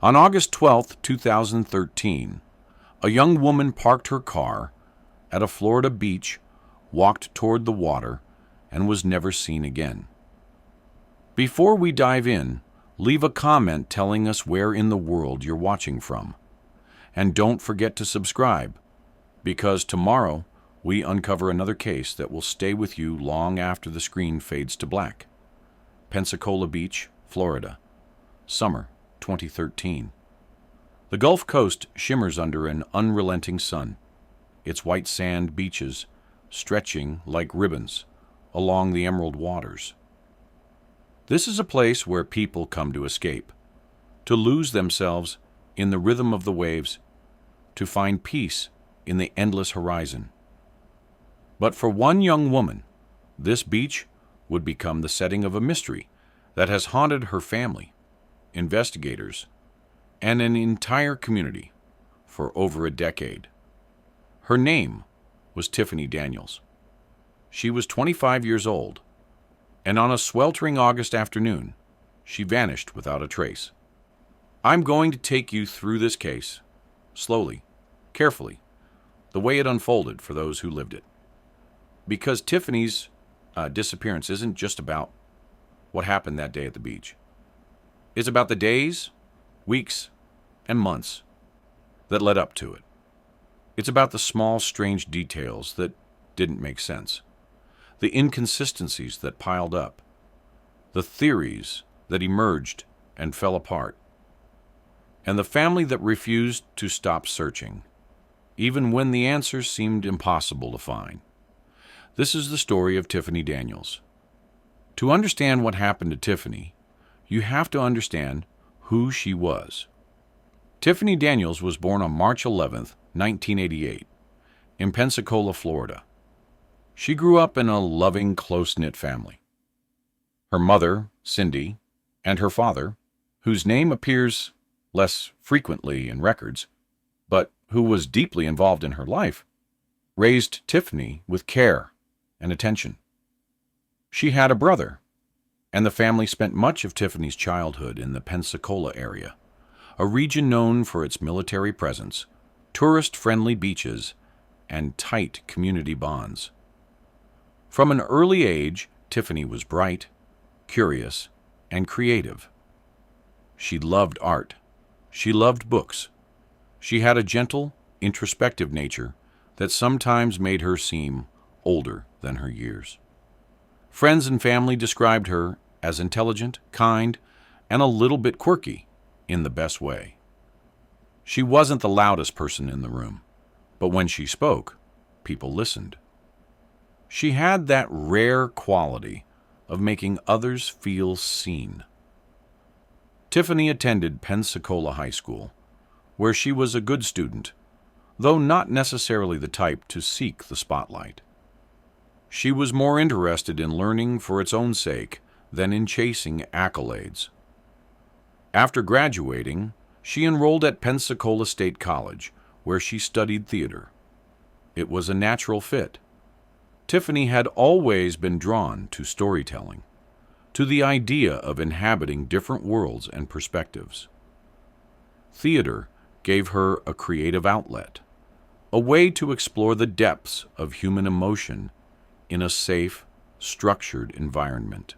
On August 12, 2013, a young woman parked her car at a Florida beach, walked toward the water, and was never seen again. Before we dive in, leave a comment telling us where in the world you're watching from. And don't forget to subscribe, because tomorrow we uncover another case that will stay with you long after the screen fades to black. Pensacola Beach, Florida, summer 2013. The Gulf Coast shimmers under an unrelenting sun, its white sand beaches stretching like ribbons along the emerald waters. This is a place where people come to escape, to lose themselves in the rhythm of the waves, to find peace in the endless horizon. But for one young woman, this beach would become the setting of a mystery that has haunted her family, investigators, and an entire community for over a decade. Her name was Tiffany Daniels. She was 25 years old, and on a sweltering August afternoon, she vanished without a trace. I'm going to take you through this case, slowly, carefully, the way it unfolded for those who lived it. Because Tiffany's disappearance isn't just about what happened that day at the beach. It's about the days, weeks, and months that led up to it. It's about the small, strange details that didn't make sense, the inconsistencies that piled up, the theories that emerged and fell apart, and the family that refused to stop searching, even when the answers seemed impossible to find. This is the story of Tiffany Daniels. To understand what happened to Tiffany, you have to understand who she was. Tiffany Daniels was born on March 11, 1988, in Pensacola, Florida. She grew up in a loving, close-knit family. Her mother, Cindy, and her father, whose name appears less frequently in records, but who was deeply involved in her life, raised Tiffany with care and attention. She had a brother, and the family spent much of Tiffany's childhood in the Pensacola area, a region known for its military presence, tourist-friendly beaches, and tight community bonds. From an early age, Tiffany was bright, curious, and creative. She loved art. She loved books. She had a gentle, introspective nature that sometimes made her seem older than her years. Friends and family described her as intelligent, kind, and a little bit quirky in the best way. She wasn't the loudest person in the room, but when she spoke, people listened. She had that rare quality of making others feel seen. Tiffany attended Pensacola High School, where she was a good student, though not necessarily the type to seek the spotlight. She was more interested in learning for its own sake than in chasing accolades. After graduating, she enrolled at Pensacola State College, where she studied theater. It was a natural fit. Tiffany had always been drawn to storytelling, to the idea of inhabiting different worlds and perspectives. Theater gave her a creative outlet, a way to explore the depths of human emotion in a safe, structured environment.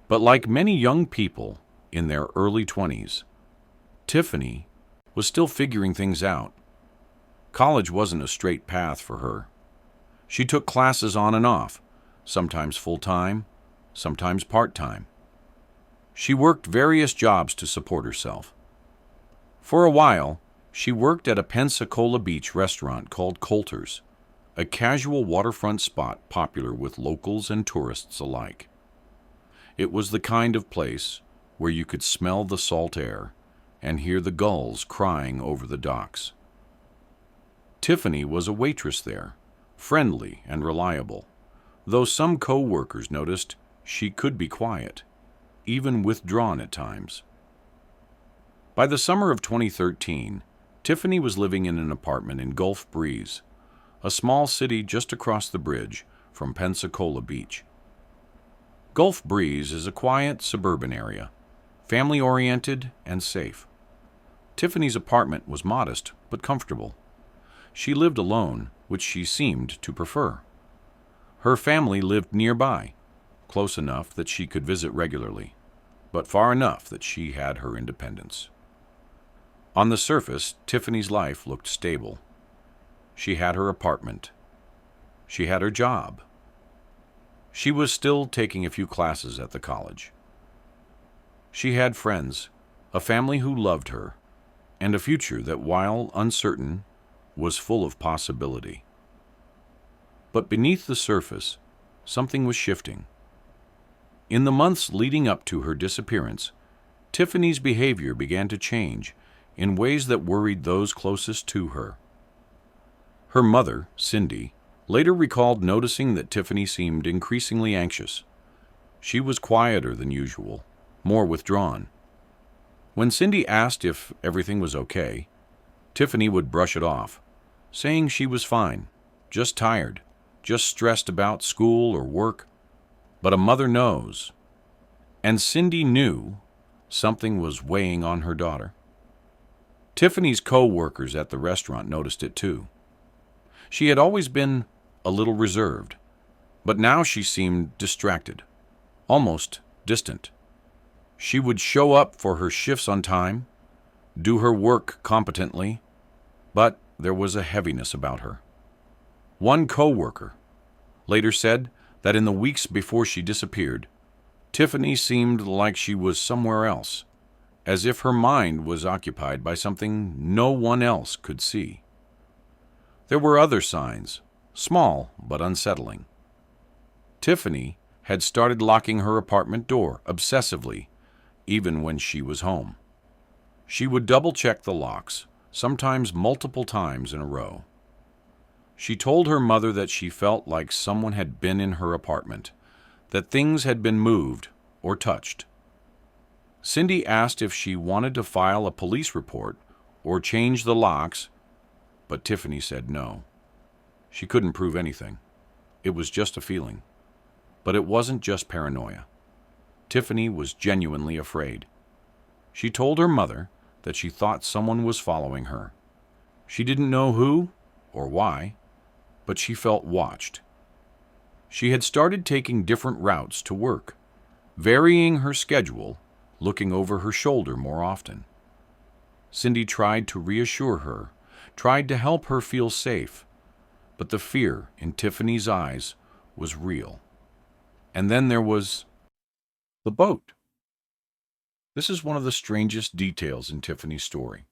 But like many young people in their early 20s, Tiffany was still figuring things out. College wasn't a straight path for her. She took classes on and off, sometimes full-time, sometimes part-time. She worked various jobs to support herself. For a while, she worked at a Pensacola Beach restaurant called Coulter's, a casual waterfront spot popular with locals and tourists alike. It was the kind of place where you could smell the salt air and hear the gulls crying over the docks. Tiffany was a waitress there, friendly and reliable, though some co-workers noticed she could be quiet, even withdrawn at times. By the summer of 2013, Tiffany was living in an apartment in Gulf Breeze, a small city just across the bridge from Pensacola Beach. Gulf Breeze is a quiet suburban area, family-oriented and safe. Tiffany's apartment was modest but comfortable. She lived alone, which she seemed to prefer. Her family lived nearby, close enough that she could visit regularly, but far enough that she had her independence. On the surface, Tiffany's life looked stable. She had her apartment. She had her job. She was still taking a few classes at the college. She had friends, a family who loved her, and a future that, while uncertain, was full of possibility. But beneath the surface, something was shifting. In the months leading up to her disappearance, Tiffany's behavior began to change in ways that worried those closest to her. Her mother, Cindy, later recalled noticing that Tiffany seemed increasingly anxious. She was quieter than usual, more withdrawn. When Cindy asked if everything was okay, Tiffany would brush it off, saying she was fine, just tired, just stressed about school or work. But a mother knows, and Cindy knew something was weighing on her daughter. Tiffany's co-workers at the restaurant noticed it too. She had always been a little reserved, but now she seemed distracted, almost distant. She would show up for her shifts on time, do her work competently, but there was a heaviness about her. One co-worker later said that in the weeks before she disappeared, Tiffany seemed like she was somewhere else, as if her mind was occupied by something no one else could see. There were other signs, small but unsettling. Tiffany had started locking her apartment door obsessively, even when she was home. She would double-check the locks, sometimes multiple times in a row. She told her mother that she felt like someone had been in her apartment, that things had been moved or touched. Cindy asked if she wanted to file a police report or change the locks, but Tiffany said no. She couldn't prove anything. It was just a feeling. But it wasn't just paranoia. Tiffany was genuinely afraid. She told her mother that she thought someone was following her. She didn't know who or why, but she felt watched. She had started taking different routes to work, varying her schedule, looking over her shoulder more often. Cindy tried to reassure her, tried to help her feel safe, but the fear in Tiffany's eyes was real. And then there was the boat. This is one of the strangest details in Tiffany's story,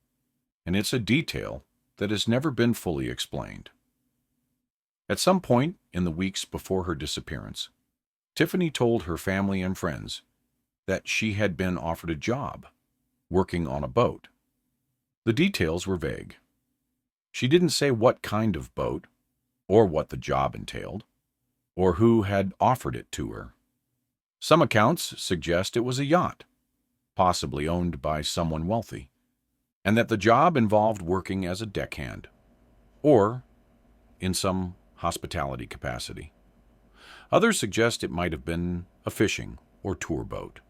and it's a detail that has never been fully explained. At some point in the weeks before her disappearance, Tiffany told her family and friends that she had been offered a job working on a boat. The details were vague. She didn't say what kind of boat, or what the job entailed, or who had offered it to her. Some accounts suggest it was a yacht, possibly owned by someone wealthy, and that the job involved working as a deckhand, or in some hospitality capacity. Others suggest it might have been a fishing or tour boat.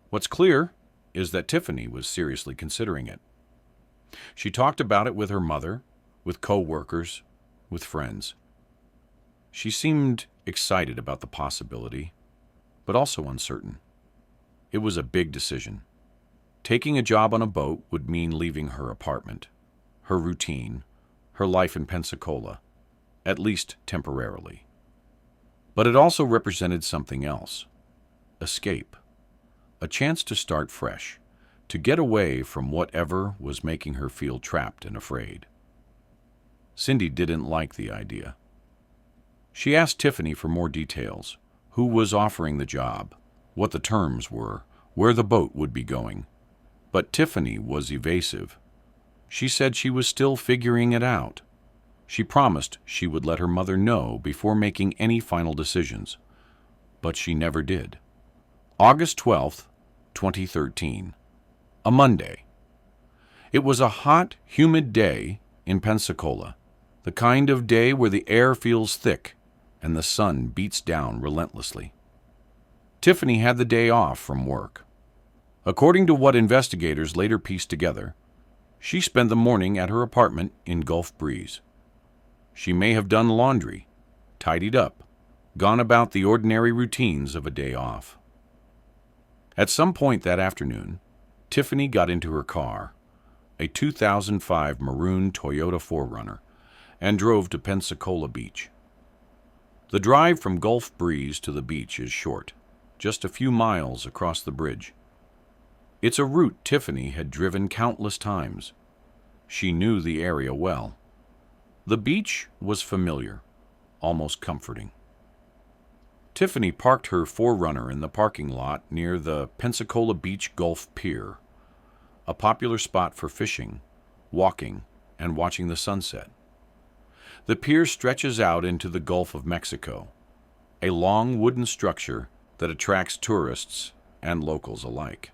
What's clear is that Tiffany was seriously considering it. She talked about it with her mother, with co-workers, with friends. She seemed excited about the possibility, but also uncertain. It was a big decision. Taking a job on a boat would mean leaving her apartment, her routine, her life in Pensacola, at least temporarily. But it also represented something else: escape, a chance to start fresh, to get away from whatever was making her feel trapped and afraid. Cindy didn't like the idea. She asked Tiffany for more details: who was offering the job, what the terms were, where the boat would be going. But Tiffany was evasive. She said she was still figuring it out. She promised she would let her mother know before making any final decisions, but she never did. August 12th, 2013, a Monday. It was a hot, humid day in Pensacola, the kind of day where the air feels thick and the sun beats down relentlessly. Tiffany had the day off from work. According to what investigators later pieced together, she spent the morning at her apartment in Gulf Breeze. She may have done laundry, tidied up, gone about the ordinary routines of a day off. At some point that afternoon, Tiffany got into her car, a 2005 maroon Toyota 4Runner, and drove to Pensacola Beach. The drive from Gulf Breeze to the beach is short, just a few miles across the bridge. It's a route Tiffany had driven countless times. She knew the area well. The beach was familiar, almost comforting. Tiffany parked her 4Runner in the parking lot near the Pensacola Beach Gulf Pier, a popular spot for fishing, walking, and watching the sunset. The pier stretches out into the Gulf of Mexico, a long wooden structure that attracts tourists and locals alike.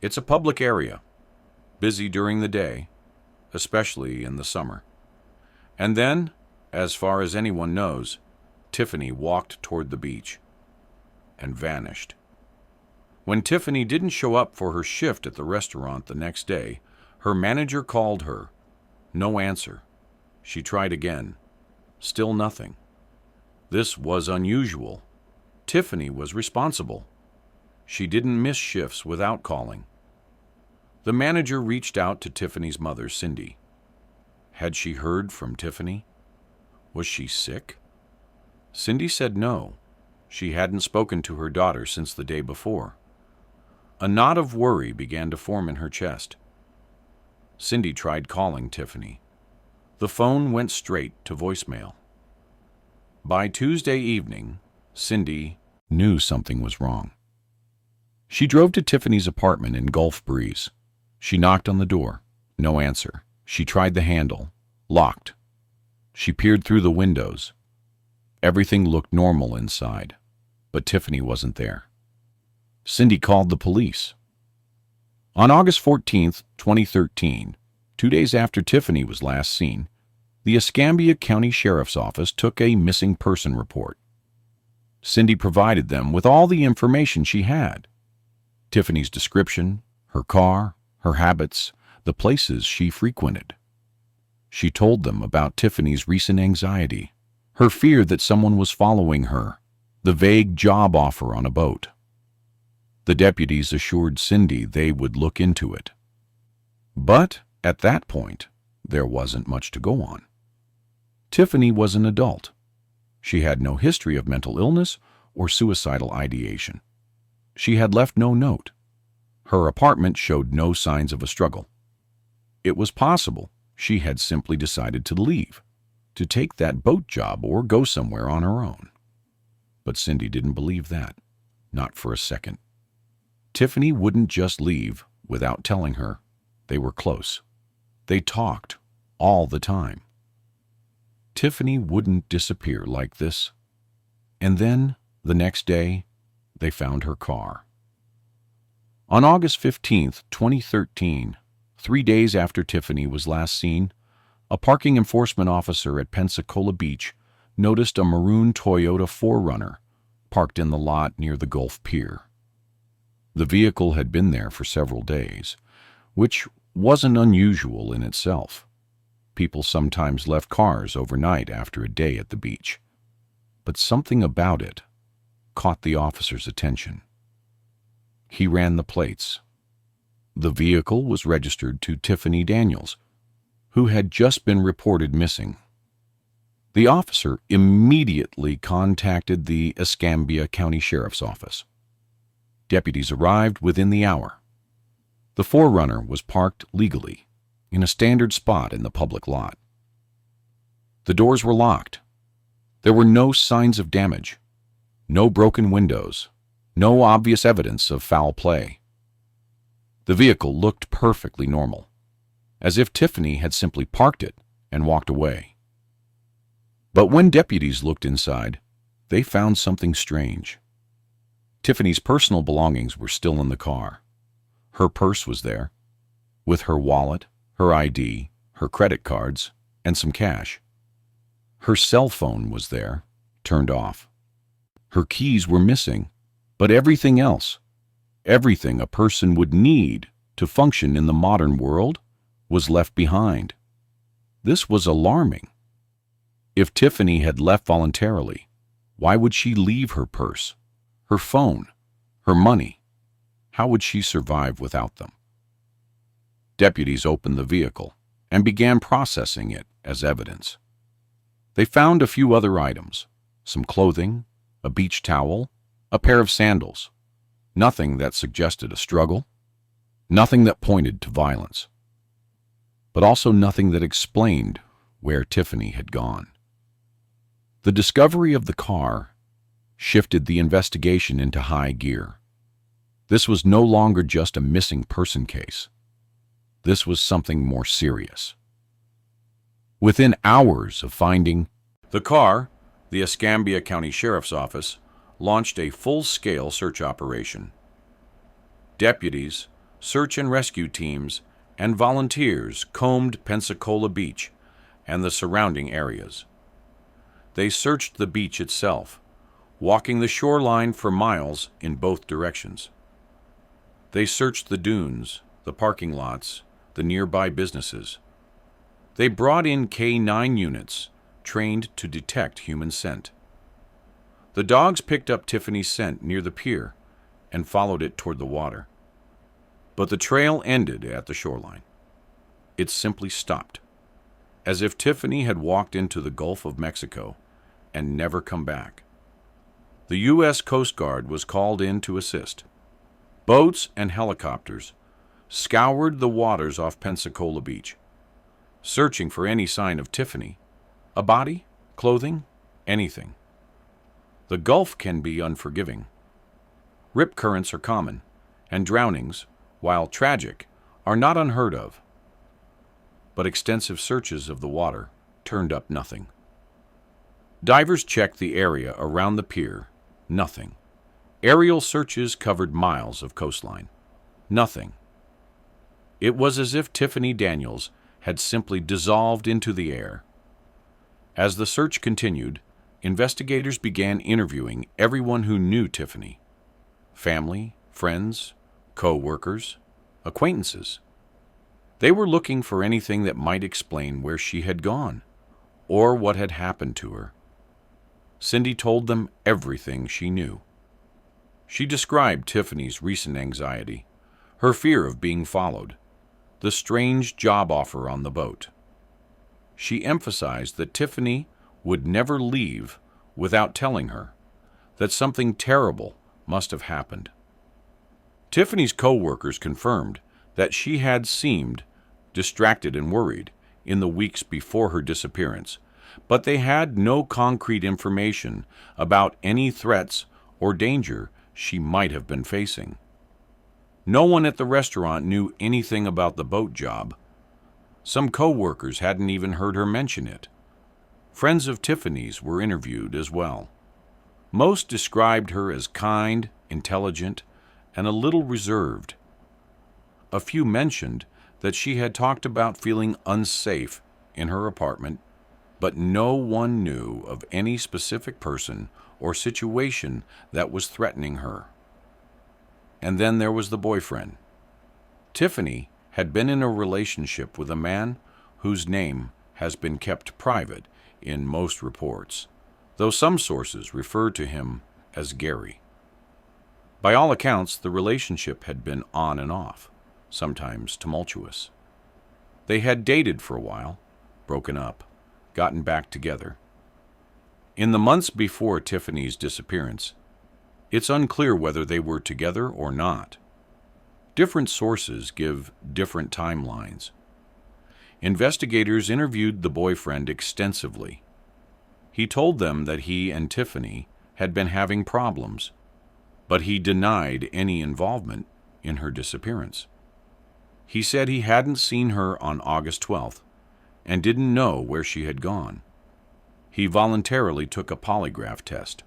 It's a public area, busy during the day, especially in the summer. And then, as far as anyone knows, Tiffany walked toward the beach and vanished. When Tiffany didn't show up for her shift at the restaurant the next day, her manager called her. No answer. She tried again. Still nothing. This was unusual. Tiffany was responsible. She didn't miss shifts without calling. The manager reached out to Tiffany's mother, Cindy. Had she heard from Tiffany? Was she sick? Cindy said no. She hadn't spoken to her daughter since the day before. A knot of worry began to form in her chest. Cindy tried calling Tiffany. The phone went straight to voicemail. By Tuesday evening, Cindy knew something was wrong. She drove to Tiffany's apartment in Gulf Breeze. She knocked on the door. No answer. She tried the handle. Locked. She peered through the windows. Everything looked normal inside, but Tiffany wasn't there. Cindy called the police. On August 14, 2013, 2 days after Tiffany was last seen, the Escambia County Sheriff's Office took a missing person report. Cindy provided them with all the information she had. Tiffany's description, her car, her habits, the places she frequented. She told them about Tiffany's recent anxiety, her fear that someone was following her, the vague job offer on a boat. The deputies assured Cindy they would look into it. But at that point, there wasn't much to go on. Tiffany was an adult. She had no history of mental illness or suicidal ideation. She had left no note. Her apartment showed no signs of a struggle. It was possible she had simply decided to leave, to take that boat job or go somewhere on her own. But Cindy didn't believe that, not for a second. Tiffany wouldn't just leave without telling her. They were close. They talked all the time. Tiffany wouldn't disappear like this. And then, the next day, they found her car. On August 15, 2013, 3 days after Tiffany was last seen, a parking enforcement officer at Pensacola Beach noticed a maroon Toyota 4Runner parked in the lot near the Gulf Pier. The vehicle had been there for several days, which wasn't unusual in itself. People sometimes left cars overnight after a day at the beach. But something about it caught the officer's attention. He ran the plates. The vehicle was registered to Tiffany Daniels, who had just been reported missing. The officer immediately contacted the Escambia County Sheriff's Office. Deputies arrived within the hour. The 4Runner was parked legally, in a standard spot in the public lot. The doors were locked. There were no signs of damage, no broken windows, no obvious evidence of foul play. The vehicle looked perfectly normal, as if Tiffany had simply parked it and walked away. But when deputies looked inside, they found something strange. Tiffany's personal belongings were still in the car. Her purse was there, with her wallet, her ID, her credit cards, and some cash. Her cell phone was there, turned off. Her keys were missing, but everything else, Everything a person would need to function in the modern world was left behind. This was alarming. If Tiffany had left voluntarily, why would she leave her purse, her phone, her money? How would she survive without them? Deputies opened the vehicle and began processing it as evidence. They found a few other items, some clothing, a beach towel, a pair of sandals. Nothing that suggested a struggle, nothing that pointed to violence, but also nothing that explained where Tiffany had gone. The discovery of the car shifted the investigation into high gear. This was no longer just a missing person case. This was something more serious. Within hours of finding the car, the Escambia County Sheriff's Office launched a full-scale search operation. Deputies, search and rescue teams, and volunteers combed Pensacola Beach and the surrounding areas. They searched the beach itself, walking the shoreline for miles in both directions. They searched the dunes, the parking lots, the nearby businesses. They brought in K-9 units trained to detect human scent. The dogs picked up Tiffany's scent near the pier and followed it toward the water. But the trail ended at the shoreline. It simply stopped, as if Tiffany had walked into the Gulf of Mexico and never come back. The U.S. Coast Guard was called in to assist. Boats and helicopters scoured the waters off Pensacola Beach, searching for any sign of Tiffany, a body, clothing, anything. The Gulf can be unforgiving. Rip currents are common, and drownings, while tragic, are not unheard of. But extensive searches of the water turned up nothing. Divers checked the area around the pier. Nothing. Aerial searches covered miles of coastline. Nothing. It was as if Tiffany Daniels had simply dissolved into the air. As the search continued, investigators began interviewing everyone who knew Tiffany: family, friends, co-workers, acquaintances. They were looking for anything that might explain where she had gone or what had happened to her. Cindy told them everything she knew. She described Tiffany's recent anxiety, her fear of being followed, the strange job offer on the boat. She emphasized that Tiffany would never leave without telling her that something terrible must have happened. Tiffany's co-workers confirmed that she had seemed distracted and worried in the weeks before her disappearance, but they had no concrete information about any threats or danger she might have been facing. No one at the restaurant knew anything about the boat job. Some co-workers hadn't even heard her mention it. Friends of Tiffany's were interviewed as well. Most described her as kind, intelligent, and a little reserved. A few mentioned that she had talked about feeling unsafe in her apartment, but no one knew of any specific person or situation that was threatening her. And then there was the boyfriend. Tiffany had been in a relationship with a man whose name has been kept private in most reports, though some sources refer to him as Gary. By all accounts, the relationship had been on and off, sometimes tumultuous. They had dated for a while, broken up, gotten back together. In the months before Tiffany's disappearance, it's unclear whether they were together or not. Different sources give different timelines. Investigators interviewed the boyfriend extensively. He told them that he and Tiffany had been having problems, but he denied any involvement in her disappearance. He said he hadn't seen her on August 12th and didn't know where she had gone. He voluntarily took a polygraph test.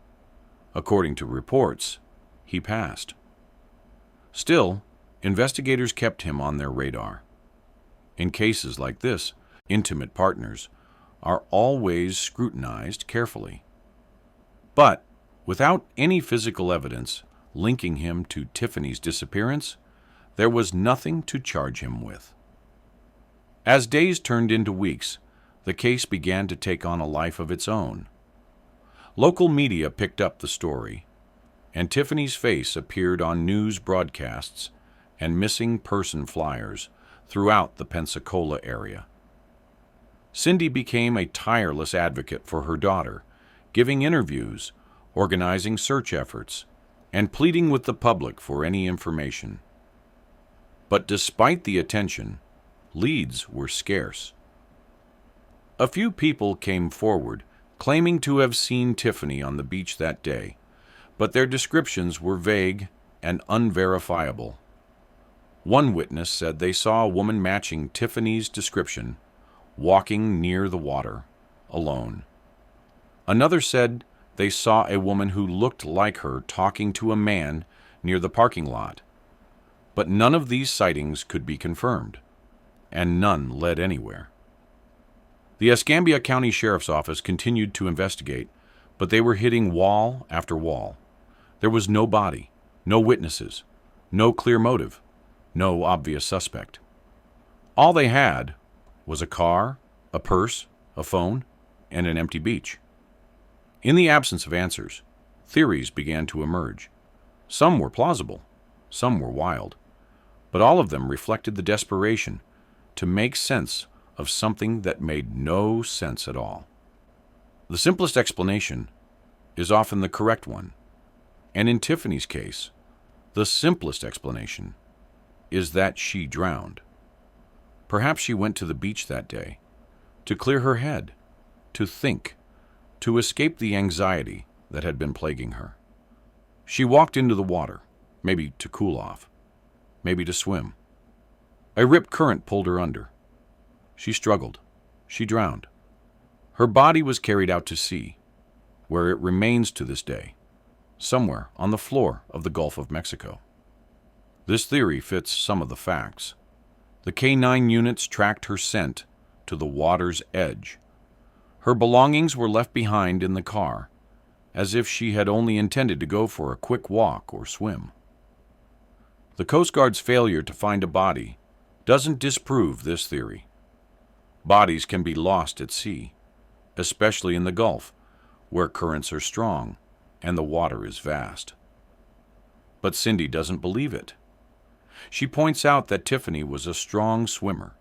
According to reports, he passed. Still, investigators kept him on their radar. In cases like this, intimate partners are always scrutinized carefully. But without any physical evidence, linking him to Tiffany's disappearance, there was nothing to charge him with. As days turned into weeks, the case began to take on a life of its own. Local media picked up the story, and Tiffany's face appeared on news broadcasts and missing person flyers throughout the Pensacola area. Cindy became a tireless advocate for her daughter, giving interviews, organizing search efforts, and pleading with the public for any information. But despite the attention, leads were scarce. A few people came forward, claiming to have seen Tiffany on the beach that day, but their descriptions were vague and unverifiable. One witness said they saw a woman matching Tiffany's description, walking near the water, alone. Another said they saw a woman who looked like her talking to a man near the parking lot. But none of these sightings could be confirmed, and none led anywhere. The Escambia County Sheriff's Office continued to investigate, but they were hitting wall after wall. There was no body, no witnesses, no clear motive, no obvious suspect. All they had was a car, a purse, a phone, and an empty beach. In the absence of answers, theories began to emerge. Some were plausible, some were wild, but all of them reflected the desperation to make sense of something that made no sense at all. The simplest explanation is often the correct one, and in Tiffany's case, the simplest explanation is that she drowned. Perhaps she went to the beach that day to clear her head, to think, to escape the anxiety that had been plaguing her. She walked into the water, maybe to cool off, maybe to swim. A rip current pulled her under. She struggled. She drowned. Her body was carried out to sea, where it remains to this day, somewhere on the floor of the Gulf of Mexico. This theory fits some of the facts. The K-9 units tracked her scent to the water's edge. Her belongings were left behind in the car, as if she had only intended to go for a quick walk or swim. The Coast Guard's failure to find a body doesn't disprove this theory. Bodies can be lost at sea, especially in the Gulf, where currents are strong and the water is vast. But Cindy doesn't believe it. She points out that Tiffany was a strong swimmer,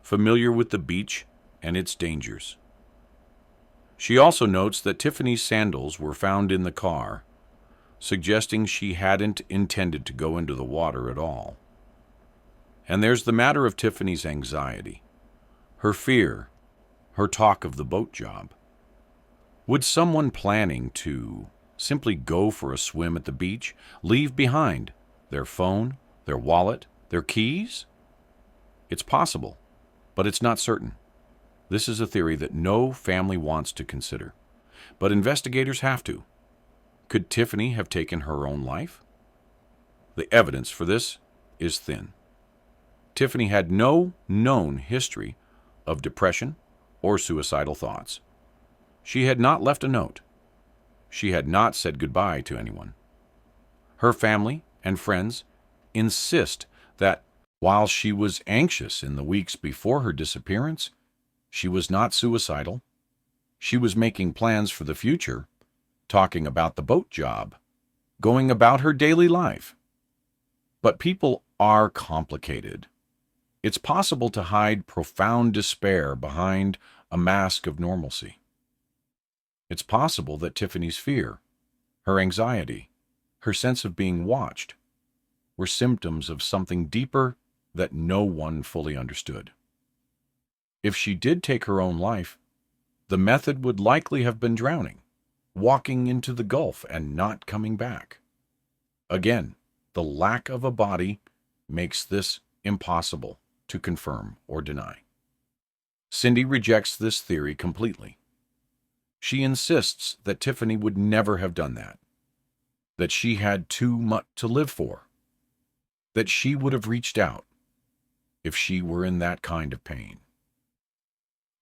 familiar with the beach and its dangers. She also notes that Tiffany's sandals were found in the car, suggesting she hadn't intended to go into the water at all. And there's the matter of Tiffany's anxiety, her fear, her talk of the boat job. Would someone planning to simply go for a swim at the beach leave behind their phone, their wallet, their keys? It's possible, but it's not certain. This is a theory that no family wants to consider, but investigators have to. Could Tiffany have taken her own life? The evidence for this is thin. Tiffany had no known history of depression or suicidal thoughts. She had not left a note. She had not said goodbye to anyone. Her family and friends insist that while she was anxious in the weeks before her disappearance, she was not suicidal. She was making plans for the future, talking about the boat job, going about her daily life. But people are complicated. It's possible to hide profound despair behind a mask of normalcy. It's possible that Tiffany's fear, her anxiety, her sense of being watched, were symptoms of something deeper that no one fully understood. If she did take her own life, the method would likely have been drowning, walking into the Gulf and not coming back. Again, the lack of a body makes this impossible to confirm or deny. Cindy rejects this theory completely. She insists that Tiffany would never have done that she had too much to live for, that she would have reached out if she were in that kind of pain.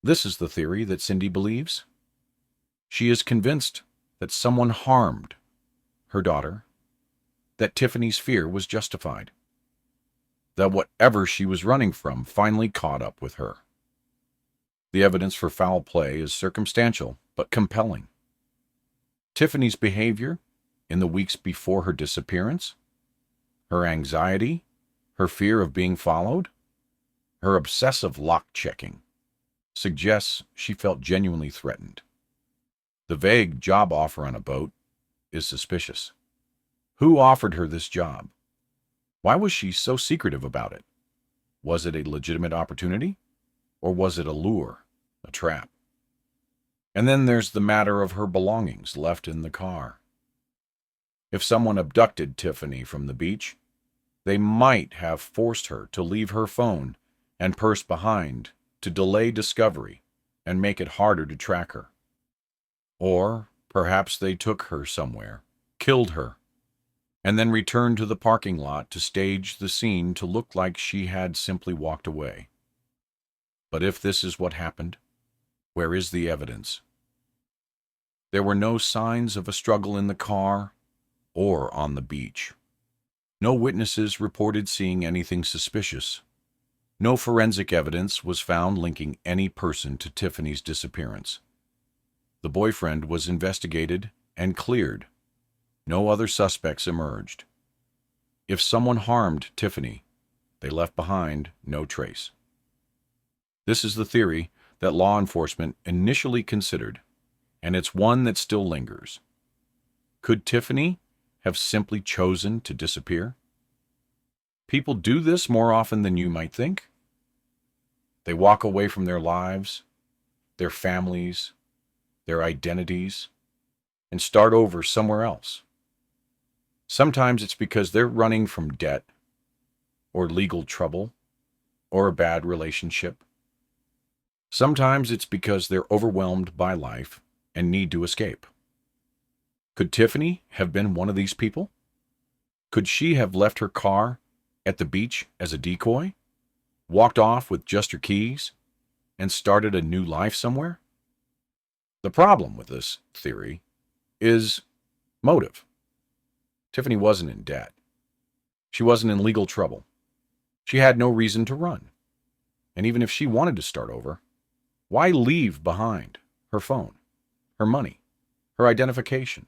This is the theory that Cindy believes. She is convinced that someone harmed her daughter that Tiffany's fear was justified, that whatever she was running from finally caught up with her. The evidence for foul play is circumstantial but compelling. Tiffany's behavior in the weeks before her disappearance, her anxiety, her fear of being followed, her obsessive lock-checking, suggests she felt genuinely threatened. The vague job offer on a boat is suspicious. Who offered her this job? Why was she so secretive about it? Was it a legitimate opportunity? Or was it a lure, a trap? And then there's the matter of her belongings left in the car. If someone abducted Tiffany from the beach, they might have forced her to leave her phone and purse behind to delay discovery and make it harder to track her. Or perhaps they took her somewhere, killed her, and then returned to the parking lot to stage the scene to look like she had simply walked away. But if this is what happened, where is the evidence? There were no signs of a struggle in the car or on the beach. No witnesses reported seeing anything suspicious. No forensic evidence was found linking any person to Tiffany's disappearance. The boyfriend was investigated and cleared. No other suspects emerged. If someone harmed Tiffany, they left behind no trace. This is the theory that law enforcement initially considered, and it's one that still lingers. Could Tiffany have simply chosen to disappear? People do this more often than you might think. They walk away from their lives, their families, their identities, and start over somewhere else. Sometimes it's because they're running from debt, or legal trouble, or a bad relationship. Sometimes it's because they're overwhelmed by life and need to escape. Could Tiffany have been one of these people? Could she have left her car at the beach as a decoy, walked off with just her keys, and started a new life somewhere? The problem with this theory is motive. Tiffany wasn't in debt. She wasn't in legal trouble. She had no reason to run. And even if she wanted to start over, why leave behind her phone, her money, her identification?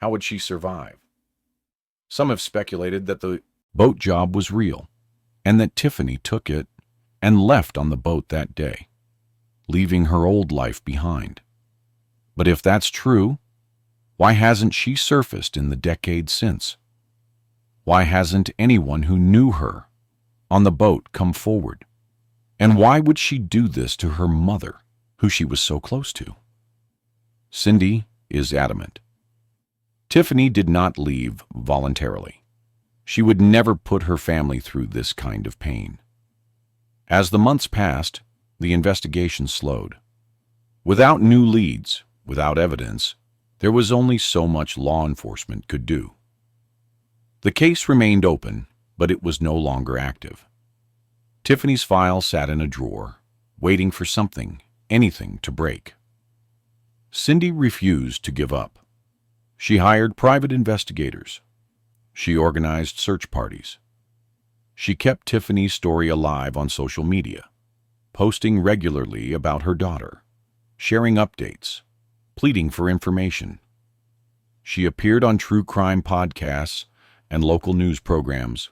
How would she survive? Some have speculated that the boat job was real, and that Tiffany took it and left on the boat that day, leaving her old life behind. But if that's true, why hasn't she surfaced in the decades since? Why hasn't anyone who knew her on the boat come forward? And why would she do this to her mother, who she was so close to? Cindy is adamant. Tiffany did not leave voluntarily. She would never put her family through this kind of pain. As the months passed, the investigation slowed. Without new leads, without evidence, there was only so much law enforcement could do. The case remained open, but it was no longer active. Tiffany's file sat in a drawer, waiting for something, anything to break. Cindy refused to give up. She hired private investigators. She organized search parties. She kept Tiffany's story alive on social media, posting regularly about her daughter, sharing updates, pleading for information. She appeared on true crime podcasts and local news programs,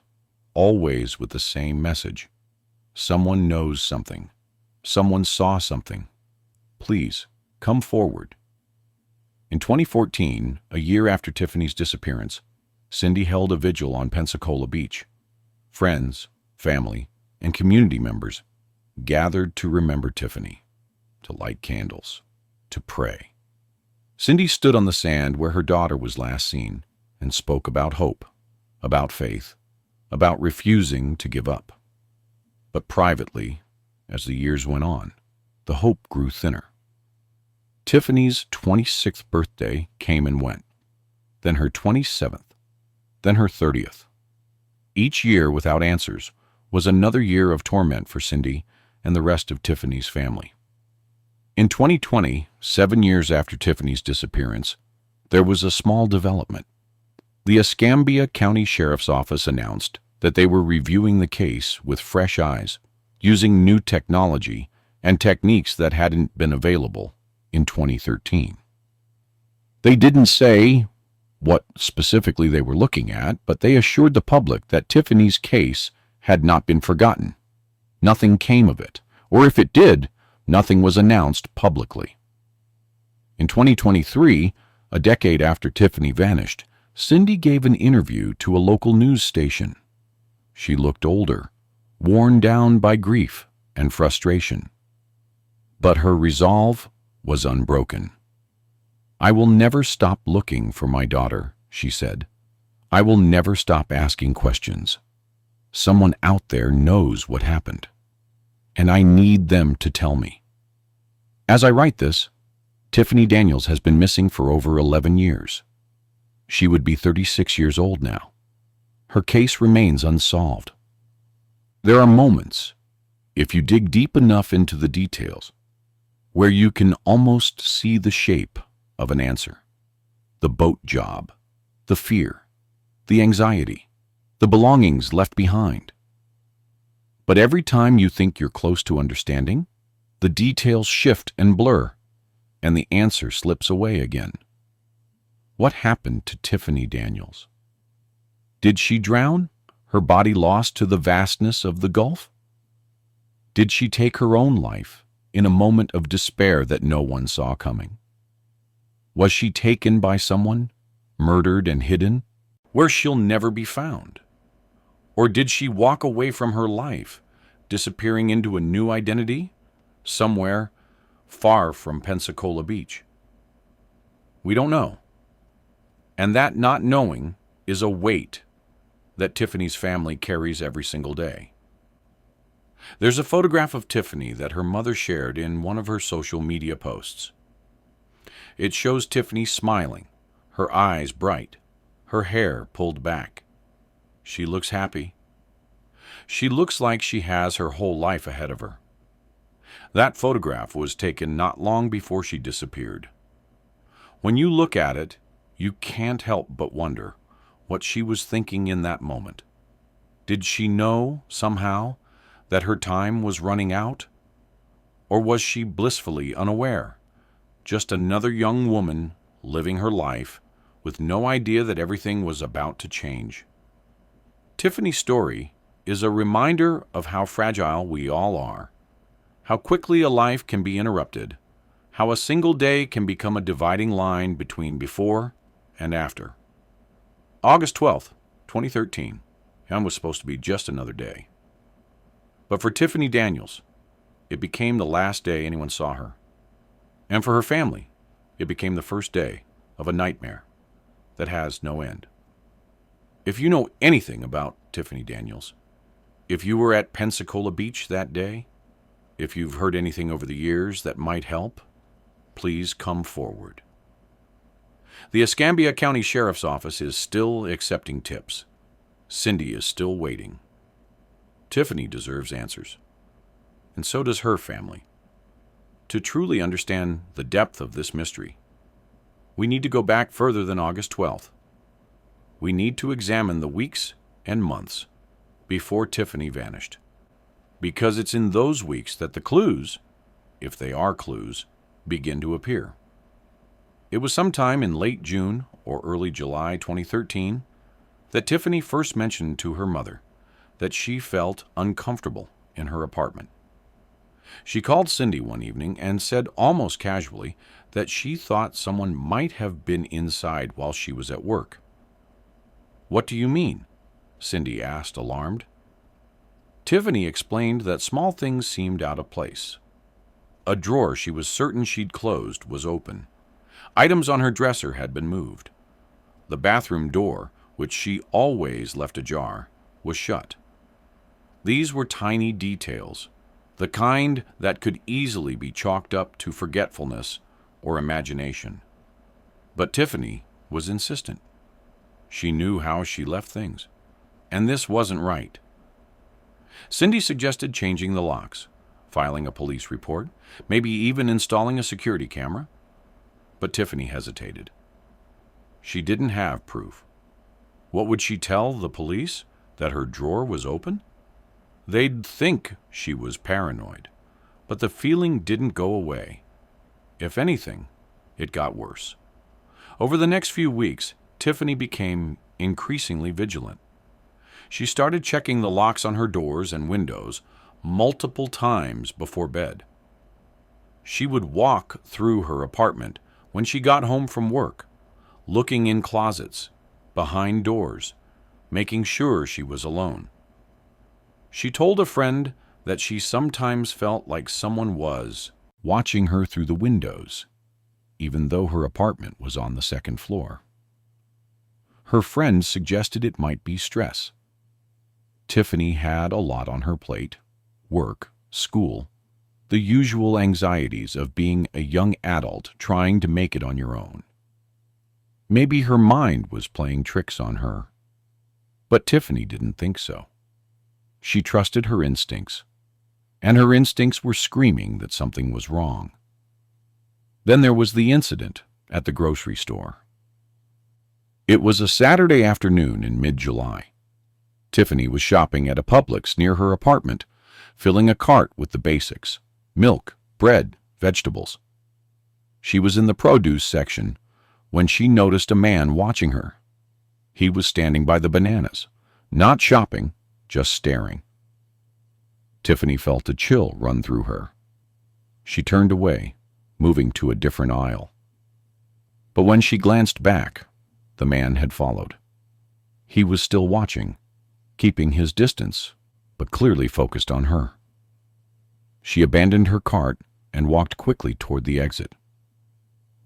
always with the same message. Someone knows something. Someone saw something. Please, come forward. In 2014, a year after Tiffany's disappearance, Cindy held a vigil on Pensacola Beach. Friends, family, and community members gathered to remember Tiffany, to light candles, to pray. Cindy stood on the sand where her daughter was last seen and spoke about hope, about faith, about refusing to give up. But privately, as the years went on, the hope grew thinner. Tiffany's 26th birthday came and went, then her 27th, then her 30th. Each year without answers was another year of torment for Cindy and the rest of Tiffany's family. In 2020, 7 years after Tiffany's disappearance, there was a small development. The Escambia County Sheriff's Office announced that they were reviewing the case with fresh eyes, using new technology and techniques that hadn't been available in 2013. They didn't say what specifically they were looking at, but they assured the public that Tiffany's case had not been forgotten. Nothing came of it, or if it did, nothing was announced publicly. In 2023, a decade after Tiffany vanished, Cindy gave an interview to a local news station. She looked older, worn down by grief and frustration. But her resolve was unbroken. "I will never stop looking for my daughter," she said. "I will never stop asking questions. Someone out there knows what happened, and I need them to tell me." As I write this, Tiffany Daniels has been missing for over 11 years. She would be 36 years old now. Her case remains unsolved. There are moments, if you dig deep enough into the details, where you can almost see the shape of an answer. The boat job, the fear, the anxiety, the belongings left behind. But every time you think you're close to understanding, the details shift and blur, and the answer slips away again. What happened to Tiffany Daniels? Did she drown, her body lost to the vastness of the gulf? Did she take her own life in a moment of despair that no one saw coming? Was she taken by someone, murdered and hidden, where she'll never be found? Or did she walk away from her life, disappearing into a new identity, somewhere far from Pensacola Beach? We don't know. And that not knowing is a weight that Tiffany's family carries every single day. There's a photograph of Tiffany that her mother shared in one of her social media posts. It shows Tiffany smiling, her eyes bright, her hair pulled back. She looks happy. She looks like she has her whole life ahead of her. That photograph was taken not long before she disappeared. When you look at it, you can't help but wonder what she was thinking in that moment. Did she know, somehow, that her time was running out? Or was she blissfully unaware? Just another young woman living her life with no idea that everything was about to change. Tiffany's story is a reminder of how fragile we all are, how quickly a life can be interrupted, how a single day can become a dividing line between before and after. August 12th, 2013, and was supposed to be just another day. But for Tiffany Daniels, it became the last day anyone saw her. And for her family, it became the first day of a nightmare that has no end. If you know anything about Tiffany Daniels, if you were at Pensacola Beach that day, if you've heard anything over the years that might help, please come forward. The Escambia County Sheriff's Office is still accepting tips. Cindy is still waiting. Tiffany deserves answers, and so does her family. To truly understand the depth of this mystery, we need to go back further than August 12th. We need to examine the weeks and months before Tiffany vanished, because it's in those weeks that the clues, if they are clues, begin to appear. It was sometime in late June or early July 2013 that Tiffany first mentioned to her mother that she felt uncomfortable in her apartment. She called Cindy one evening and said almost casually that she thought someone might have been inside while she was at work. "What do you mean?" Cindy asked, alarmed. Tiffany explained that small things seemed out of place. A drawer she was certain she'd closed was open. Items on her dresser had been moved. The bathroom door, which she always left ajar, was shut. These were tiny details, the kind that could easily be chalked up to forgetfulness or imagination. But Tiffany was insistent. She knew how she left things, and this wasn't right. Cindy suggested changing the locks, filing a police report, maybe even installing a security camera. But Tiffany hesitated. She didn't have proof. What would she tell the police? That her drawer was open? They'd think she was paranoid, but the feeling didn't go away. If anything, it got worse. Over the next few weeks, Tiffany became increasingly vigilant. She started checking the locks on her doors and windows multiple times before bed. She would walk through her apartment when she got home from work, looking in closets, behind doors, making sure she was alone. She told a friend that she sometimes felt like someone was watching her through the windows, even though her apartment was on the second floor. Her friend suggested it might be stress. Tiffany had a lot on her plate: work, school, the usual anxieties of being a young adult trying to make it on your own. Maybe her mind was playing tricks on her. But Tiffany didn't think so. She trusted her instincts, and her instincts were screaming that something was wrong. Then there was the incident at the grocery store. It was a Saturday afternoon in mid-July. Tiffany was shopping at a Publix near her apartment, filling a cart with the basics: milk, bread, vegetables. She was in the produce section when she noticed a man watching her. He was standing by the bananas, not shopping, just staring. Tiffany felt a chill run through her. She turned away, moving to a different aisle. But when she glanced back, the man had followed. He was still watching, keeping his distance, but clearly focused on her. She abandoned her cart and walked quickly toward the exit.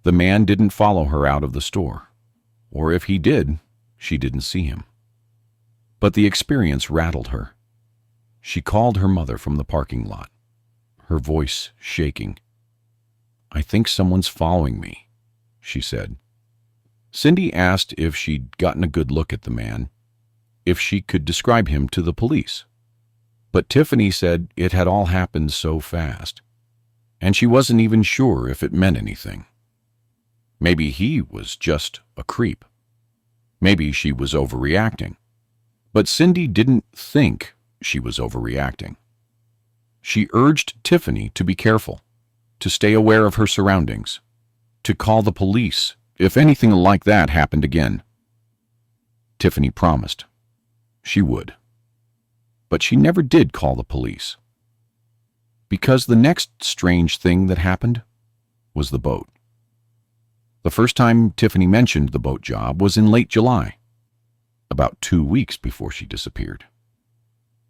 The man didn't follow her out of the store, or if he did, she didn't see him. But the experience rattled her. She called her mother from the parking lot, her voice shaking. "I think someone's following me," she said. Cindy asked if she'd gotten a good look at the man, if she could describe him to the police. But Tiffany said it had all happened so fast, and she wasn't even sure if it meant anything. Maybe he was just a creep. Maybe she was overreacting. But Cindy didn't think she was overreacting. She urged Tiffany to be careful, to stay aware of her surroundings, to call the police if anything like that happened again. Tiffany promised she would. But she never did call the police. Because the next strange thing that happened was the boat. The first time Tiffany mentioned the boat job was in late July, about 2 weeks before she disappeared.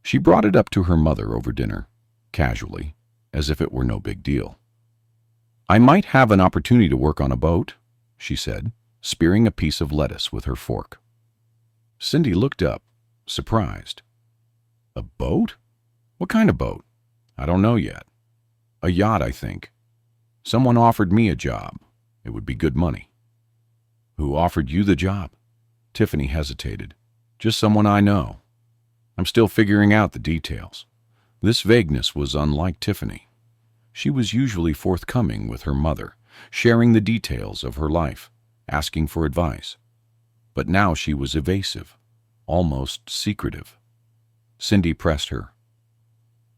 She brought it up to her mother over dinner, casually, as if it were no big deal. "I might have an opportunity to work on a boat," she said, spearing a piece of lettuce with her fork. Cindy looked up, surprised. "A boat? What kind of boat?" "I don't know yet. A yacht, I think. Someone offered me a job. It would be good money." "Who offered you the job?" Tiffany hesitated. "Just someone I know. I'm still figuring out the details." This vagueness was unlike Tiffany. She was usually forthcoming with her mother, sharing the details of her life, asking for advice. But now she was evasive, almost secretive. Cindy pressed her.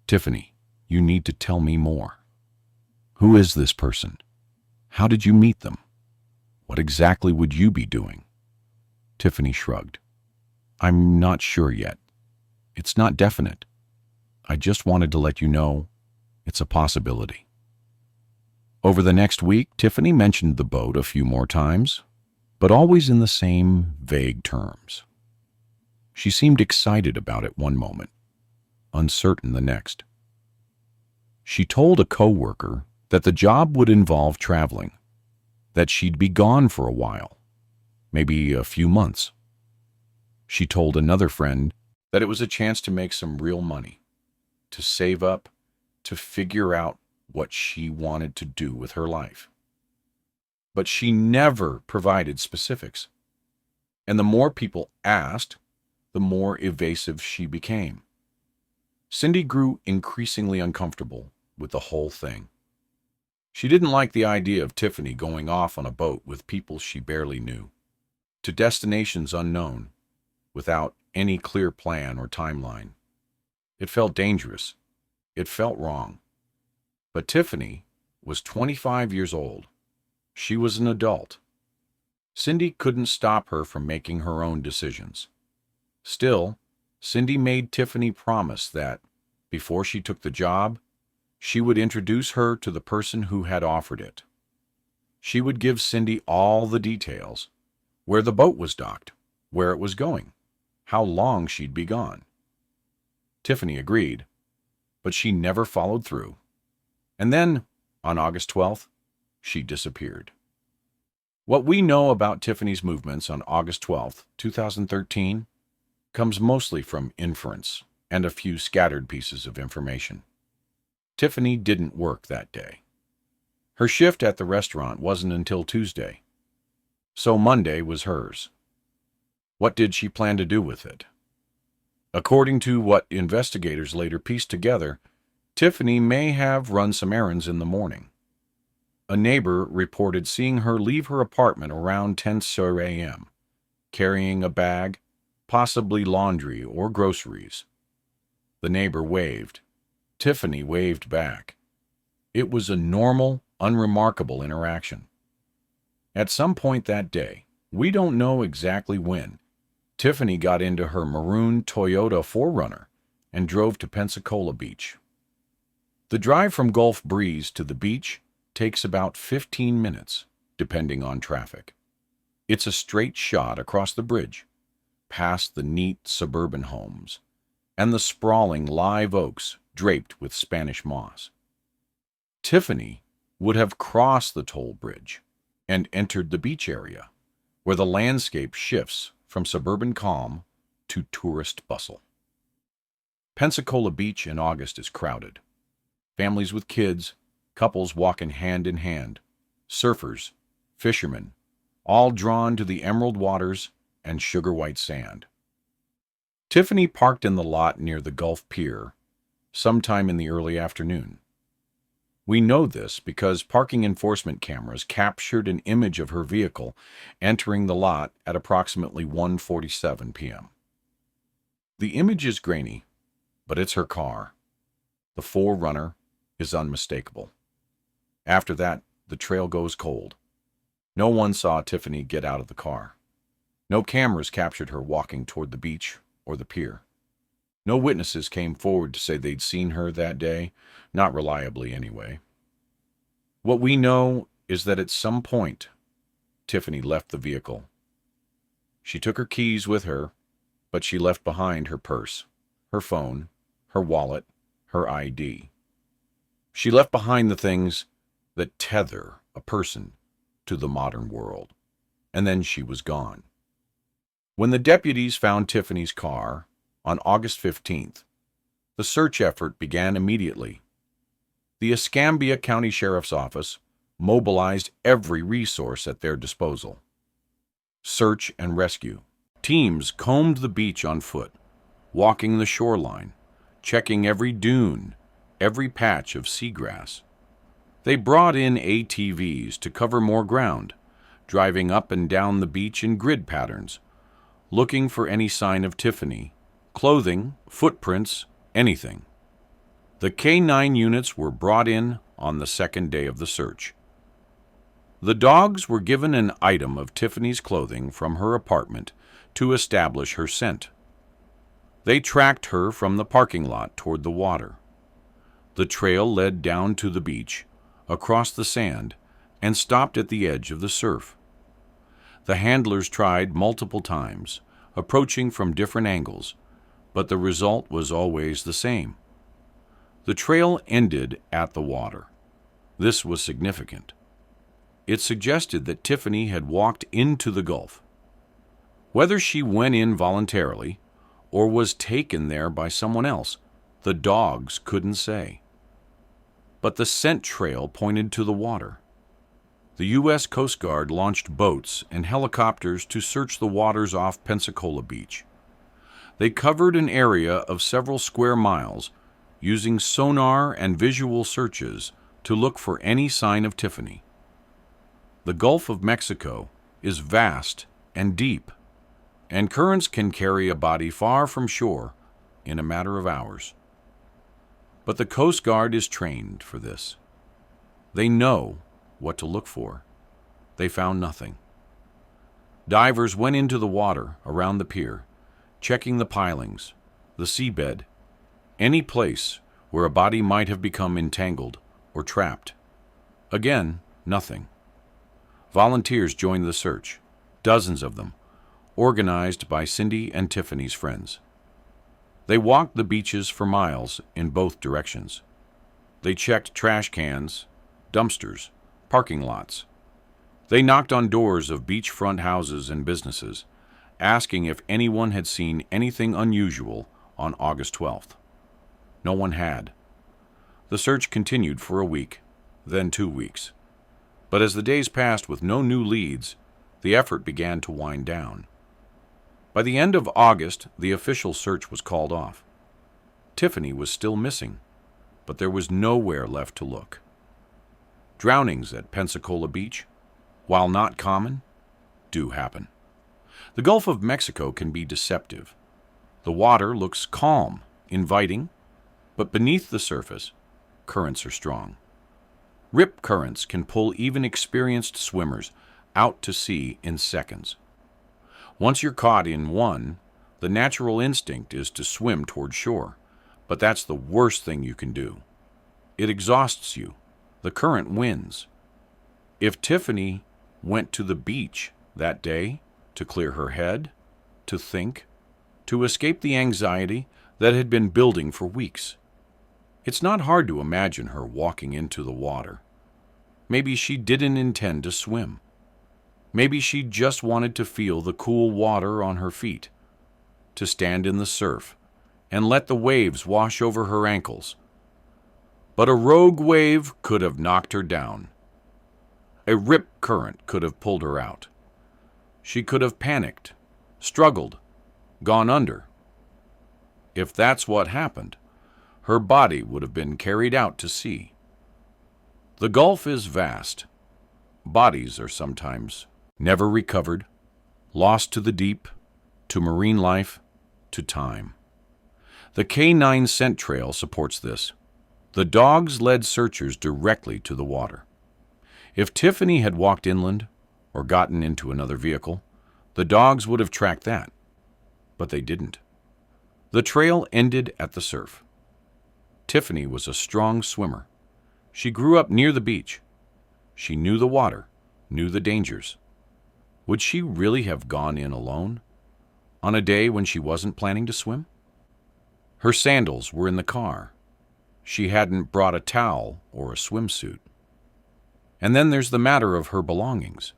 "Tiffany, you need to tell me more. Who is this person? How did you meet them? What exactly would you be doing?" Tiffany shrugged. "I'm not sure yet. It's not definite. I just wanted to let you know it's a possibility." Over the next week, Tiffany mentioned the boat a few more times, but always in the same vague terms. She seemed excited about it one moment, uncertain the next. She told a coworker that the job would involve traveling, that she'd be gone for a while, maybe a few months. She told another friend that it was a chance to make some real money, to save up, to figure out what she wanted to do with her life. But she never provided specifics. And the more people asked, the more evasive she became. Cindy grew increasingly uncomfortable with the whole thing. She didn't like the idea of Tiffany going off on a boat with people she barely knew, to destinations unknown, without any clear plan or timeline. It felt dangerous. It felt wrong. But Tiffany was 25 years old. She was an adult. Cindy couldn't stop her from making her own decisions. Still, Cindy made Tiffany promise that, before she took the job, she would introduce her to the person who had offered it. She would give Cindy all the details: where the boat was docked, where it was going, how long she'd be gone. Tiffany agreed, but she never followed through. And then, on August 12th, she disappeared. What we know about Tiffany's movements on August 12th, 2013, comes mostly from inference and a few scattered pieces of information. Tiffany didn't work that day. Her shift at the restaurant wasn't until Tuesday, so Monday was hers. What did she plan to do with it? According to what investigators later pieced together, Tiffany may have run some errands in the morning. A neighbor reported seeing her leave her apartment around 10 a.m., carrying a bag, possibly laundry or groceries. The neighbor waved. Tiffany waved back. It was a normal, unremarkable interaction. At some point that day, we don't know exactly when, Tiffany got into her maroon Toyota 4Runner and drove to Pensacola Beach. The drive from Gulf Breeze to the beach takes about 15 minutes, depending on traffic. It's a straight shot across the bridge, past the neat suburban homes, and the sprawling live oaks draped with Spanish moss. Tiffany would have crossed the toll bridge and entered the beach area, where the landscape shifts from suburban calm to tourist bustle. Pensacola Beach in August is crowded. Families with kids, couples walking hand in hand, surfers, fishermen, all drawn to the emerald waters and sugar-white sand. Tiffany parked in the lot near the Gulf Pier sometime in the early afternoon. We know this because parking enforcement cameras captured an image of her vehicle entering the lot at approximately 1:47 p.m. The image is grainy, but it's her car. The 4Runner is unmistakable. After that, the trail goes cold. No one saw Tiffany get out of the car. No cameras captured her walking toward the beach or the pier. No witnesses came forward to say they'd seen her that day, not reliably anyway. What we know is that at some point, Tiffany left the vehicle. She took her keys with her, but she left behind her purse, her phone, her wallet, her ID. She left behind the things that tether a person to the modern world, and then she was gone. When the deputies found Tiffany's car on August 15th, the search effort began immediately. The Escambia County Sheriff's Office mobilized every resource at their disposal. Search and rescue. Teams combed the beach on foot, walking the shoreline, checking every dune, every patch of seagrass. They brought in ATVs to cover more ground, driving up and down the beach in grid patterns, looking for any sign of Tiffany, clothing, footprints, anything. The K-9 units were brought in on the second day of the search. The dogs were given an item of Tiffany's clothing from her apartment to establish her scent. They tracked her from the parking lot toward the water. The trail led down to the beach, across the sand, and stopped at the edge of the surf. The handlers tried multiple times, approaching from different angles, but the result was always the same. The trail ended at the water. This was significant. It suggested that Tiffany had walked into the Gulf. Whether she went in voluntarily or was taken there by someone else, the dogs couldn't say. But the scent trail pointed to the water. The U.S. Coast Guard launched boats and helicopters to search the waters off Pensacola Beach. They covered an area of several square miles, using sonar and visual searches to look for any sign of Tiffany. The Gulf of Mexico is vast and deep and currents can carry a body far from shore in a matter of hours. But the Coast Guard is trained for this. They know what to look for. They found nothing. Divers went into the water around the pier, checking the pilings, the seabed, any place where a body might have become entangled or trapped. Again, nothing. Volunteers joined the search, dozens of them, organized by Cindy and Tiffany's friends. They walked the beaches for miles in both directions. They checked trash cans, dumpsters, parking lots. They knocked on doors of beachfront houses and businesses, asking if anyone had seen anything unusual on August 12th. No one had. The search continued for a week, then 2 weeks. But as the days passed with no new leads, the effort began to wind down. By the end of August, the official search was called off. Tiffany was still missing, but there was nowhere left to look. Drownings at Pensacola Beach, while not common, do happen. The Gulf of Mexico can be deceptive. The water looks calm, inviting, but beneath the surface, currents are strong. Rip currents can pull even experienced swimmers out to sea in seconds. Once you're caught in one, the natural instinct is to swim toward shore, but that's the worst thing you can do. It exhausts you. The current wins. If Tiffany went to the beach that day to clear her head, to think, to escape the anxiety that had been building for weeks, it's not hard to imagine her walking into the water. Maybe she didn't intend to swim. Maybe she just wanted to feel the cool water on her feet, to stand in the surf and let the waves wash over her ankles. But a rogue wave could have knocked her down. A rip current could have pulled her out. She could have panicked, struggled, gone under. If that's what happened, her body would have been carried out to sea. The Gulf is vast. Bodies are sometimes never recovered, lost to the deep, to marine life, to time. The K9 scent trail supports this. The dogs led searchers directly to the water. If Tiffany had walked inland or gotten into another vehicle, the dogs would have tracked that. But they didn't. The trail ended at the surf. Tiffany was a strong swimmer. She grew up near the beach. She knew the water, knew the dangers. Would she really have gone in alone, on a day when she wasn't planning to swim? Her sandals were in the car. She hadn't brought a towel or a swimsuit. And then there's the matter of her belongings.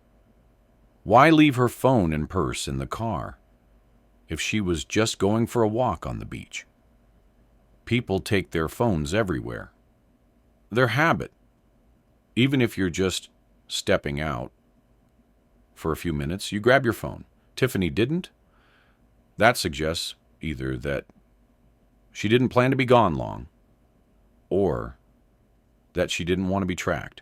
Why leave her phone and purse in the car if she was just going for a walk on the beach? People take their phones everywhere. Their habit. Even if you're just stepping out for a few minutes, you grab your phone. Tiffany didn't. That suggests either that she didn't plan to be gone long, or that she didn't want to be tracked.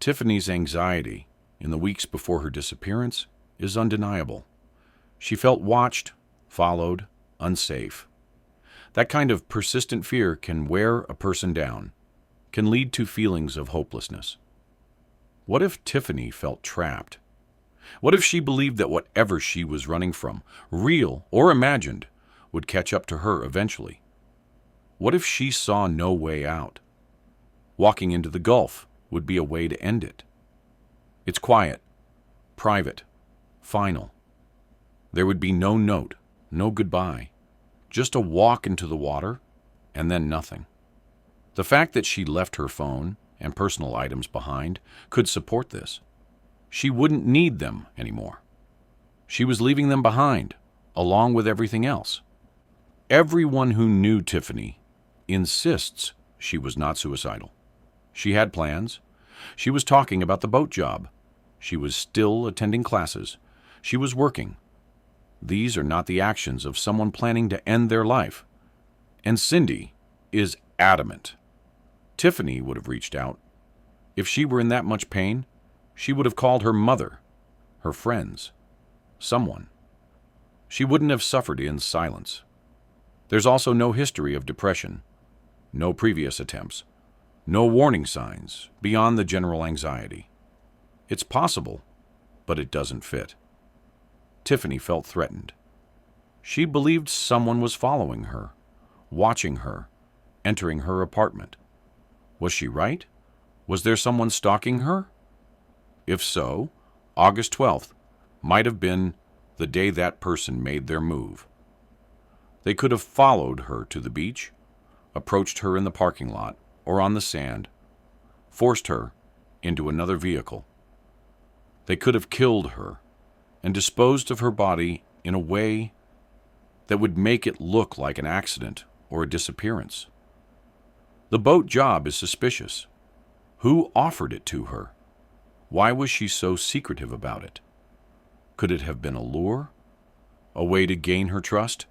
Tiffany's anxiety in the weeks before her disappearance is undeniable. She felt watched, followed, unsafe. That kind of persistent fear can wear a person down, can lead to feelings of hopelessness. What if Tiffany felt trapped? What if she believed that whatever she was running from, real or imagined, would catch up to her eventually? What if she saw no way out? Walking into the Gulf would be a way to end it. It's quiet, private, final. There would be no note, no goodbye, just a walk into the water and then nothing. The fact that she left her phone and personal items behind could support this. She wouldn't need them anymore. She was leaving them behind, along with everything else. Everyone who knew Tiffany insists she was not suicidal. She had plans. She was talking about the boat job. She was still attending classes. She was working. These are not the actions of someone planning to end their life. And Cindy is adamant. Tiffany would have reached out. If she were in that much pain, she would have called her mother, her friends, someone. she wouldn't have suffered in silence. There's also no history of depression, no previous attempts, no warning signs beyond the general anxiety. It's possible, but it doesn't fit. Tiffany felt threatened. She believed someone was following her, watching her, entering her apartment. Was she right? Was there someone stalking her? If so, August 12th might have been the day that person made their move. They could have followed her to the beach, approached her in the parking lot or on the sand, forced her into another vehicle. They could have killed her and disposed of her body in a way that would make it look like an accident or a disappearance. The boat job is suspicious. Who offered it to her? Why was she so secretive about it? Could it have been a lure? A way to gain her trust?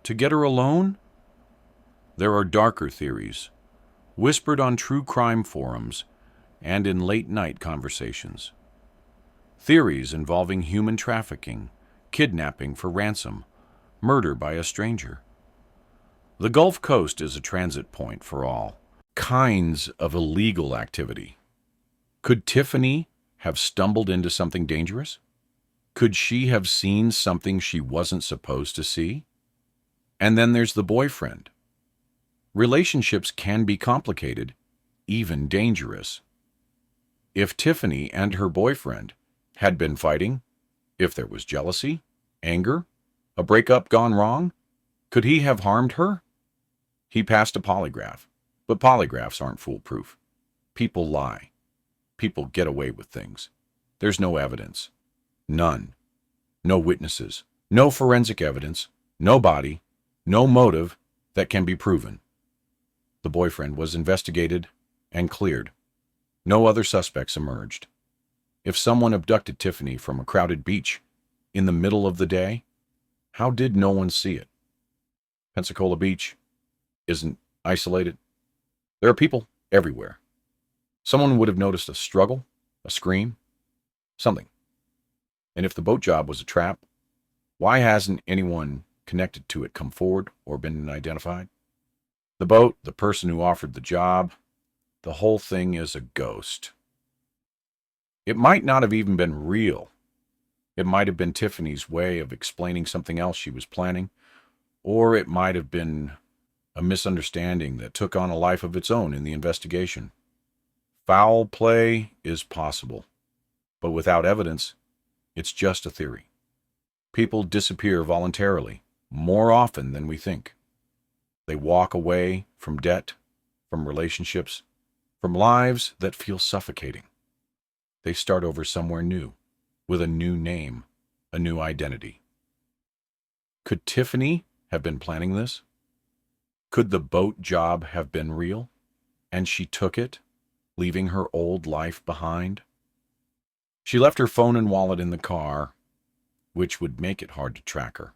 To get her alone? There are darker theories, whispered on true crime forums and in late-night conversations. Theories involving human trafficking, kidnapping for ransom, murder by a stranger. The Gulf Coast is a transit point for all kinds of illegal activity. Could Tiffany have stumbled into something dangerous? Could she have seen something she wasn't supposed to see? And then there's the boyfriend. Relationships can be complicated, even dangerous. If Tiffany and her boyfriend had been fighting, if there was jealousy, anger, a breakup gone wrong, could he have harmed her? He passed a polygraph, but polygraphs aren't foolproof. People lie. People get away with things. There's no evidence. None. No witnesses. No forensic evidence. No body. No motive that can be proven. The boyfriend was investigated and cleared. No other suspects emerged. If someone abducted Tiffany from a crowded beach in the middle of the day, how did no one see it? Pensacola Beach isn't isolated. There are people everywhere. Someone would have noticed a struggle, a scream, something. And if the boat job was a trap, why hasn't anyone connected to it come forward or been identified? The boat, the person who offered the job, the whole thing is a ghost. It might not have even been real. It might have been Tiffany's way of explaining something else she was planning, or it might have been a misunderstanding that took on a life of its own in the investigation. Foul play is possible, but without evidence, it's just a theory. People disappear voluntarily more often than we think. They walk away from debt, from relationships, from lives that feel suffocating. They start over somewhere new, with a new name, a new identity. Could Tiffany have been planning this? Could the boat job have been real, and she took it, leaving her old life behind? She left her phone and wallet in the car, which would make it hard to track her.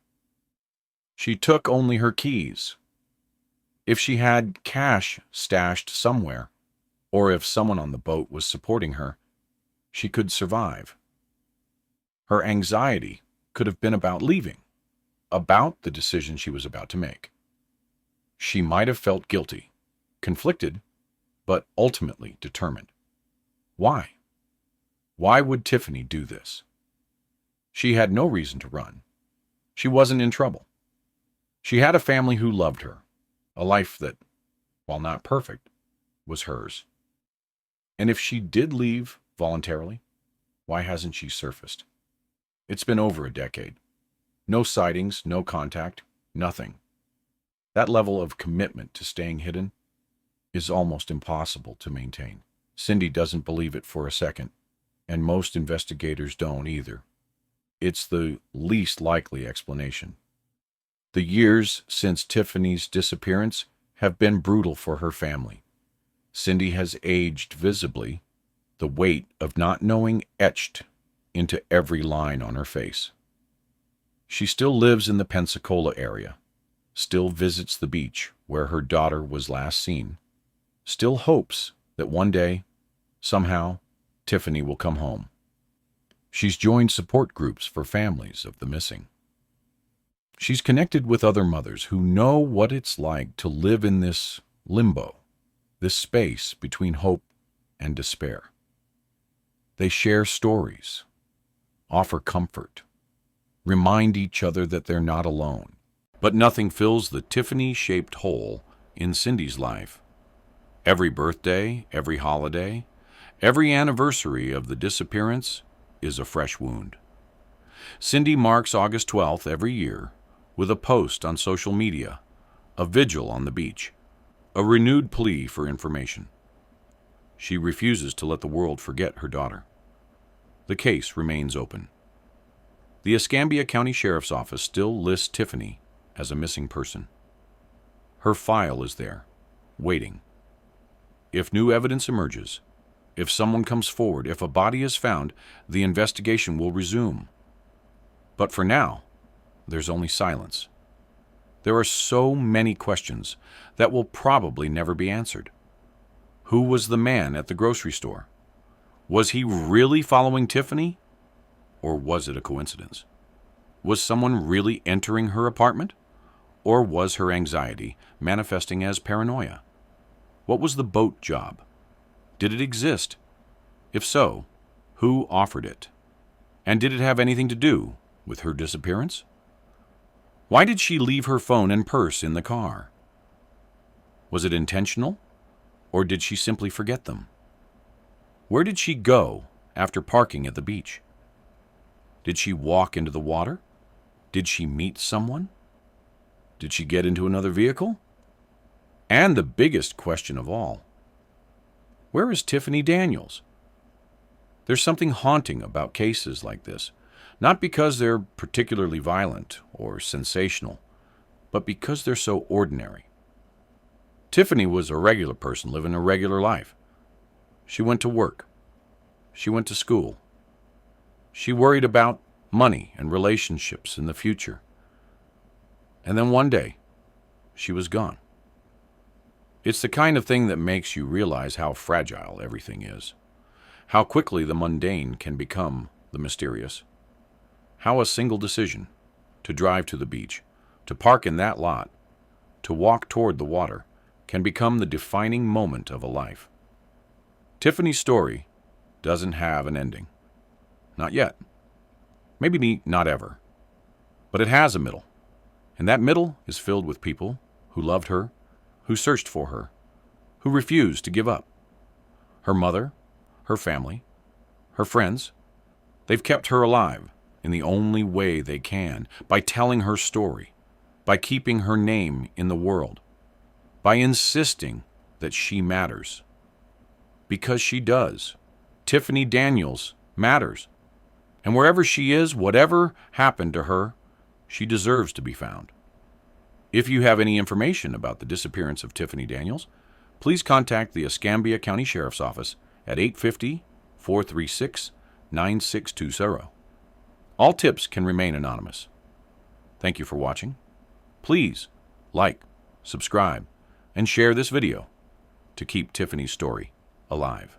She took only her keys. If she had cash stashed somewhere, or if someone on the boat was supporting her, she could survive. Her anxiety could have been about leaving, about the decision she was about to make. She might have felt guilty, conflicted, but ultimately determined. Why? Why would Tiffany do this? She had no reason to run. She wasn't in trouble. She had a family who loved her, a life that, while not perfect, was hers. And if she did leave voluntarily, why hasn't she surfaced? It's been over a decade. No sightings, no contact, nothing. That level of commitment to staying hidden is almost impossible to maintain. Cindy doesn't believe it for a second, and most investigators don't either. It's the least likely explanation. The years since Tiffany's disappearance have been brutal for her family. Cindy has aged visibly, the weight of not knowing etched into every line on her face. She still lives in the Pensacola area, still visits the beach where her daughter was last seen, still hopes that one day, somehow, Tiffany will come home. She's joined support groups for families of the missing. She's connected with other mothers who know what it's like to live in this limbo, this space between hope and despair. They share stories, offer comfort, remind each other that they're not alone. But nothing fills the Tiffany-shaped hole in Cindy's life. Every birthday, every holiday, every anniversary of the disappearance is a fresh wound. Cindy marks August 12th every year with a post on social media, a vigil on the beach, a renewed plea for information. She refuses to let the world forget her daughter. The case remains open. The Escambia County Sheriff's Office still lists Tiffany as a missing person. Her file is there, waiting. If new evidence emerges, if someone comes forward, if a body is found, the investigation will resume. But for now, there's only silence. There are so many questions that will probably never be answered. Who was the man at the grocery store? Was he really following Tiffany? Or was it a coincidence? Was someone really entering her apartment? Or was her anxiety manifesting as paranoia? What was the boat job? Did it exist? If so, who offered it? And did it have anything to do with her disappearance? Why did she leave her phone and purse in the car? Was it intentional? Or did she simply forget them? Where did she go after parking at the beach? Did she walk into the water? Did she meet someone? Did she get into another vehicle? And the biggest question of all, where is Tiffany Daniels? There's something haunting about cases like this, not because they're particularly violent or sensational, but because they're so ordinary. Tiffany was a regular person living a regular life. She went to work. She went to school. She worried about money and relationships in the future. And then one day, she was gone. It's the kind of thing that makes you realize how fragile everything is, how quickly the mundane can become the mysterious, how a single decision to drive to the beach, to park in that lot, to walk toward the water, can become the defining moment of a life. Tiffany's story doesn't have an ending. Not yet. Maybe not ever. But it has a middle. And that middle is filled with people who loved her, who searched for her, who refused to give up. Her mother, her family, her friends, they've kept her alive in the only way they can, by telling her story, by keeping her name in the world, by insisting that she matters. Because she does. Tiffany Daniels matters. And wherever she is, whatever happened to her, she deserves to be found. If you have any information about the disappearance of Tiffany Daniels, please contact the Escambia County Sheriff's Office at 850-436-9620. All tips can remain anonymous. Thank you for watching. Please like, subscribe, and share this video to keep Tiffany's story alive.